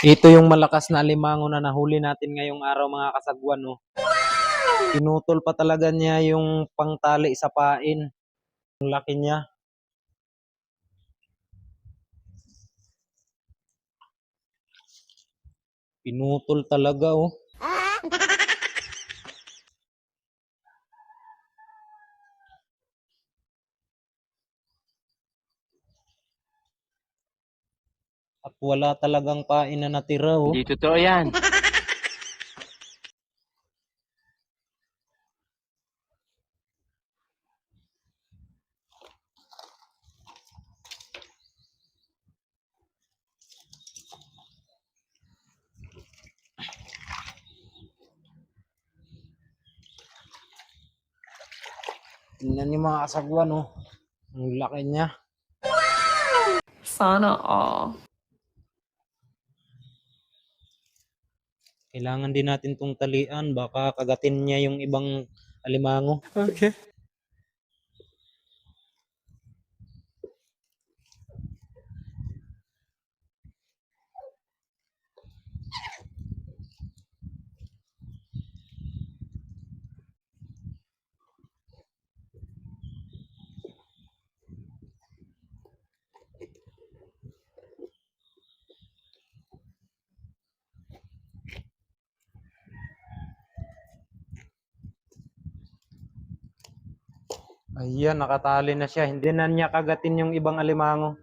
Ito yung malakas na alimango na nahuli natin ngayong araw mga kasagwan, no. Pinutol pa talaga niya yung pangtali sa pain. Ang laki niya. Pinutol talaga, oh. At wala talagang pain na natira, oh. Hindi totoo yan. Tingnan niyo mga kasagwan, oh. Ang laki niya. Sana all. Kailangan din natin tong talian. Baka kagatin niya yung ibang alimango. Okay. Ayan, nakatali na siya. Hindi na niya kagatin yung ibang alimango.